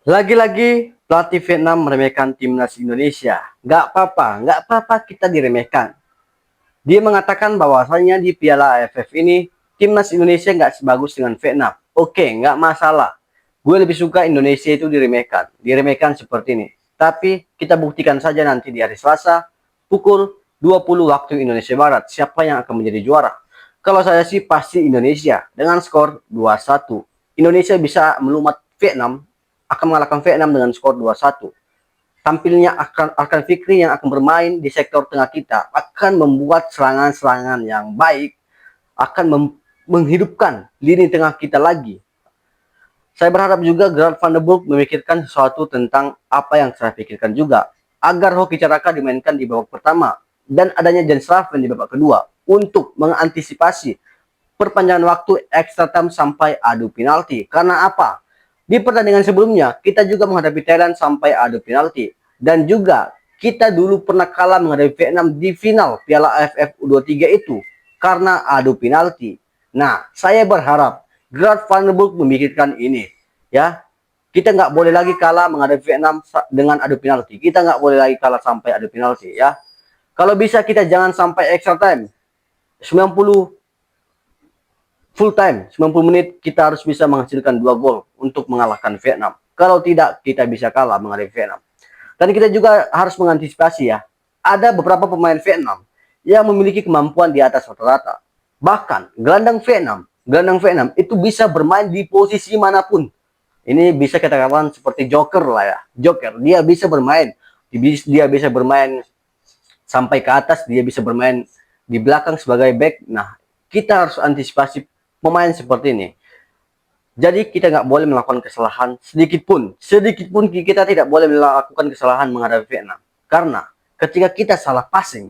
Lagi-lagi pelatih Vietnam meremehkan timnas Indonesia. Nggak apa-apa kita diremehkan. Dia mengatakan bahwasanya di Piala AFF ini timnas Indonesia nggak sebagus dengan Vietnam. Oke, nggak masalah. Gue lebih suka Indonesia itu diremehkan seperti ini. Tapi kita buktikan saja nanti di hari Selasa pukul 20 waktu Indonesia Barat siapa yang akan menjadi juara. Kalau saya sih pasti Indonesia dengan skor 2-1. Indonesia bisa melumat Vietnam, akan mengalahkan Vietnam dengan skor 2-1. Tampilnya akan Fikri yang akan bermain di sektor tengah kita akan membuat serangan-serangan yang baik, akan menghidupkan lini tengah kita lagi. Saya berharap juga Gerard van der Burg memikirkan sesuatu tentang apa yang saya pikirkan juga, agar Hoki Caraka dimainkan di babak pertama dan adanya Jens Slaven di babak kedua untuk mengantisipasi perpanjangan waktu extra time sampai adu penalti. Karena apa? Di pertandingan sebelumnya, kita juga menghadapi Thailand sampai adu penalti. Dan juga, kita dulu pernah kalah menghadapi Vietnam di final Piala AFF U23 itu karena adu penalti. Nah, saya berharap Gerard van der Burg memikirkan ini. Ya, kita nggak boleh lagi kalah menghadapi Vietnam dengan adu penalti. Kita nggak boleh lagi kalah sampai adu penalti. Ya, kalau bisa kita jangan sampai extra time. 90 full time 90 menit kita harus bisa menghasilkan 2 gol untuk mengalahkan Vietnam. Kalau tidak kita bisa kalah menghadapi Vietnam. Dan kita juga harus mengantisipasi ya. Ada beberapa pemain Vietnam yang memiliki kemampuan di atas rata-rata. Bahkan gelandang Vietnam itu bisa bermain di posisi manapun. Ini bisa kita katakan seperti Joker lah ya. Joker, dia bisa bermain. Dia bisa bermain sampai ke atas, dia bisa bermain di belakang sebagai back. Nah, kita harus antisipasi pemain seperti ini. Jadi kita nggak boleh melakukan kesalahan sedikit pun kita tidak boleh melakukan kesalahan menghadapi Vietnam. Karena ketika kita salah passing,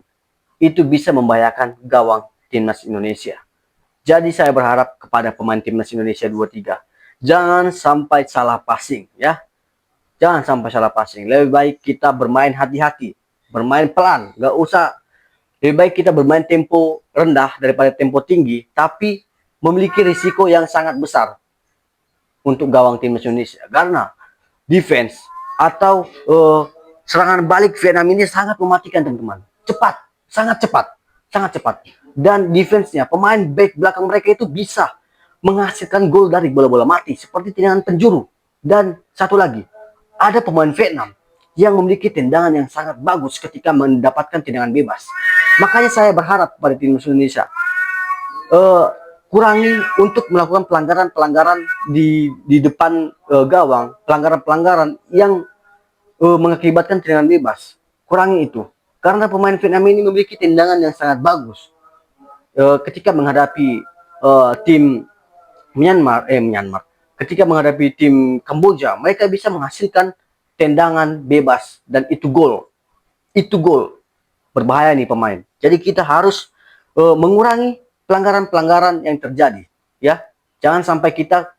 itu bisa membahayakan gawang timnas Indonesia. Jadi saya berharap kepada pemain timnas Indonesia 23, jangan sampai salah passing ya. Jangan sampai salah passing. Lebih baik kita bermain hati-hati, bermain pelan, nggak usah. Lebih baik kita bermain tempo rendah daripada tempo tinggi, tapi memiliki risiko yang sangat besar untuk gawang timnas Indonesia. Karena defense atau serangan balik Vietnam ini sangat mematikan teman-teman. Cepat, sangat cepat. Dan defense-nya, pemain back belakang mereka itu bisa menghasilkan gol dari bola-bola mati seperti tendangan penjuru. Dan satu lagi, ada pemain Vietnam yang memiliki tendangan yang sangat bagus ketika mendapatkan tendangan bebas. Makanya saya berharap pada timnas Indonesia kurangi untuk melakukan pelanggaran-pelanggaran di depan gawang, pelanggaran-pelanggaran yang mengakibatkan tendangan bebas. Kurangi itu. Karena pemain Vietnam ini memiliki tendangan yang sangat bagus. Ketika menghadapi tim Myanmar, ketika menghadapi tim Kamboja, mereka bisa menghasilkan tendangan bebas dan itu gol. Itu gol. Berbahaya nih pemain. Jadi kita harus mengurangi pelanggaran-pelanggaran yang terjadi, ya. Jangan sampai kita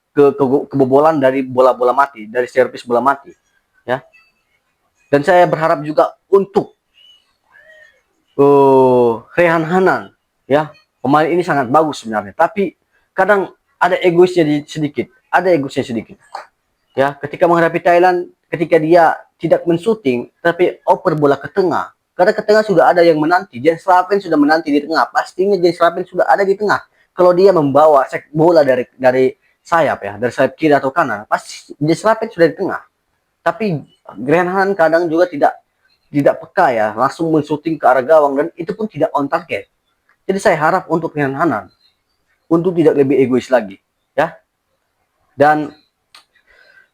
kebobolan dari bola-bola mati, dari servis bola mati, ya. Dan saya berharap juga untuk Rehan Hanan, ya. Pemain ini sangat bagus sebenarnya, tapi kadang ada egoisnya sedikit. Ya, ketika menghadapi Thailand, ketika dia tidak menshooting, tapi oper bola ke tengah. Karena ke tengah sudah ada yang menanti. Jens Slaven sudah menanti di tengah. Pastinya Jens Slaven sudah ada di tengah. Kalau dia membawa bola dari sayap ya, dari sayap kiri atau kanan, pasti Jens Slaven sudah di tengah. Tapi Grenhan kadang juga tidak peka ya, langsung menshooting ke arah gawang dan itu pun tidak on target. Jadi saya harap untuk Grenhan untuk tidak lebih egois lagi, ya. Dan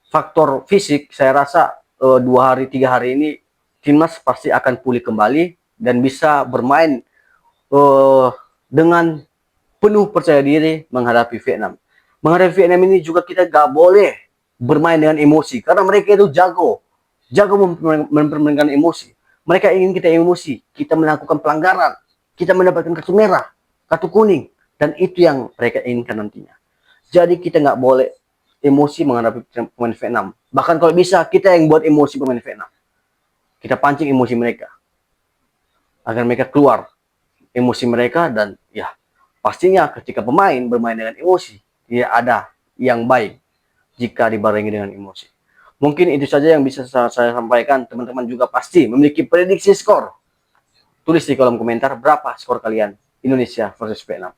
faktor fisik, saya rasa 2 hari 3 hari ini timnas pasti akan pulih kembali dan bisa bermain dengan penuh percaya diri menghadapi Vietnam. Menghadapi Vietnam ini juga kita gak boleh bermain dengan emosi karena mereka itu jago mempermainkan emosi. Mereka ingin kita emosi, kita melakukan pelanggaran, kita mendapatkan kartu merah, kartu kuning, dan itu yang mereka inginkan nantinya. Jadi kita nggak boleh emosi menghadapi pemain Vietnam. Bahkan kalau bisa kita yang buat emosi pemain Vietnam. Kita pancing emosi mereka agar mereka keluar emosi mereka dan ya pastinya ketika pemain bermain dengan emosi tidak ada yang baik jika dibarengi dengan emosi. Mungkin itu saja yang bisa saya sampaikan. Teman-teman juga pasti memiliki prediksi skor. Tulis di kolom komentar berapa skor kalian Indonesia versus Vietnam.